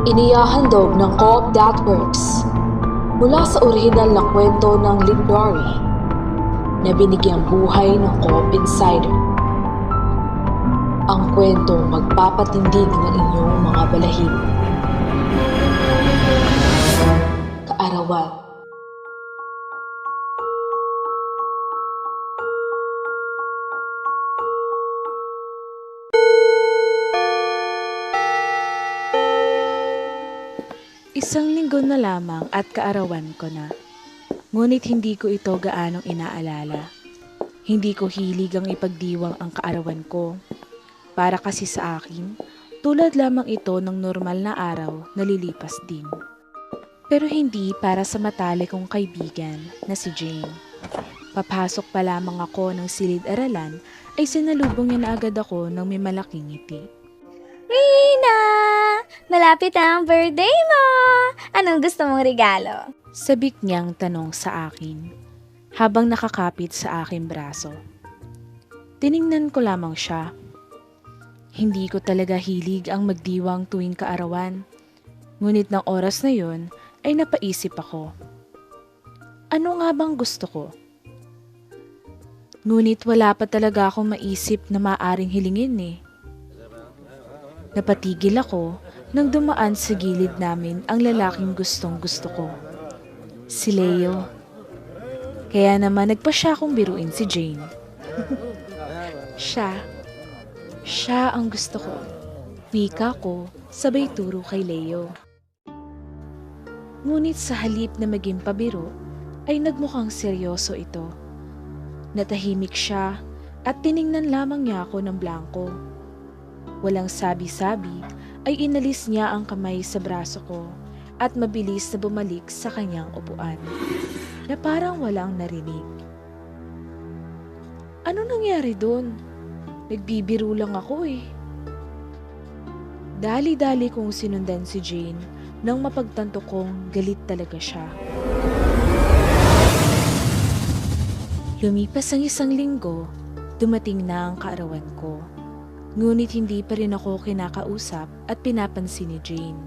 Inihahandog ng Co-op That Works mula sa orihinal na kwento ng Lindari na binigyang buhay ng Co-op Insider. Ang kwentong magpapatindig ng inyong mga balahibo. Kaarawan. Isang linggo na lamang at kaarawan ko na. Ngunit hindi ko ito gaanong inaalala. Hindi ko hilig ang ipagdiwang ang kaarawan ko. Para kasi sa akin, tulad lamang ito ng normal na araw na lilipas din. Pero hindi para sa matalik kong kaibigan na si Jane. Papasok pa lamang ako ng silid-aralan ay sinalubong niya na agad ako ng may malaking ngiti. Rina! Malapit na ang birthday mo! Anong gusto mong regalo? Sabik niyang tanong sa akin habang nakakapit sa aking braso. Tiningnan ko lamang siya. Hindi ko talaga hilig ang magdiwang tuwing kaarawan. Ngunit ng oras na yon ay napaisip ako. Ano nga bang gusto ko? Ngunit wala pa talaga akong maisip na maaring hilingin eh. Napatigil ako nang dumaan sa gilid namin ang lalaking gustong-gusto ko. Si Leo. Kaya naman nagpa siya akong biruin si Jane. Siya ang gusto ko. Wika ko, sabay turo kay Leo. Ngunit sa halip na maging pabiro, ay nagmukhang seryoso ito. Natahimik siya at tiningnan lamang niya ako ng blanko. Walang sabi-sabi ay inalis niya ang kamay sa braso ko at mabilis na bumalik sa kanyang upuan na parang walang narinig. Ano nangyari doon? Nagbibiro lang ako eh. Dali-dali kong sinundan si Jane nang mapagtanto kong galit talaga siya. Lumipas ang isang linggo, dumating na ang kaarawan ko. Ngunit hindi pa rin ako kinakausap at pinapansin ni Jane.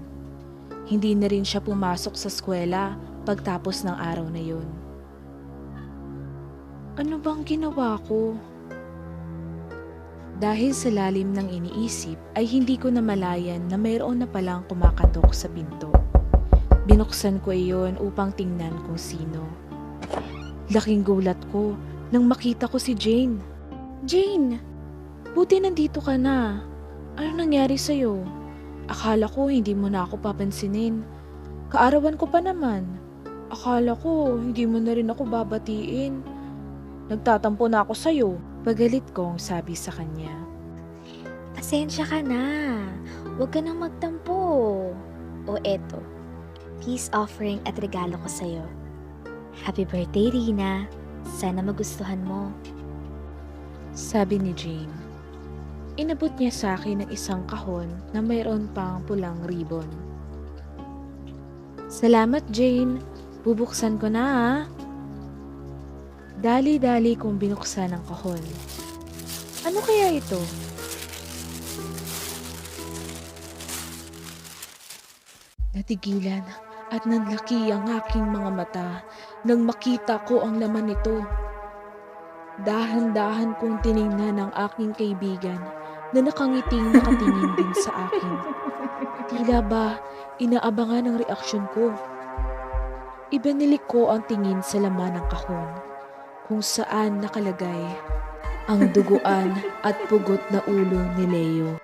Hindi na rin siya pumasok sa eskwela pagtapos ng araw na yun. Ano bang ginawa ko? Dahil sa lalim ng iniisip ay hindi ko namalayan na mayroon na palang kumakatok sa pinto. Binuksan ko iyon upang tingnan kung sino. Laking gulat ko nang makita ko si Jane. Jane! Buti nandito ka na. Ano nangyari sa'yo? Akala ko hindi mo na ako papansinin. Kaarawan ko pa naman. Akala ko hindi mo na rin ako babatiin. Nagtatampo na ako sa'yo. Pagalit kong sabi sa kanya. Pasensya ka na. Huwag ka nang magtampo. O eto, peace offering at regalo ko sa'yo. Happy birthday, Rina. Sana magustuhan mo. Sabi ni Jane. Inabot niya sa akin ng isang kahon na mayroon pang pulang ribbon. Salamat, Jane. Bubuksan ko na ha. Dali-dali kong binuksan ang kahon. Ano kaya ito? Natigilan at nanlaki ang aking mga mata nang makita ko ang laman nito. Dahan-dahan kong tiningnan ang aking kaibigan na nakangiting nakatingin din sa akin. Tila ba inaabangan ang reaksyon ko? Ibanilik ko ang tingin sa laman ng kahon, kung saan nakalagay ang duguan at pugot na ulo ni Leo.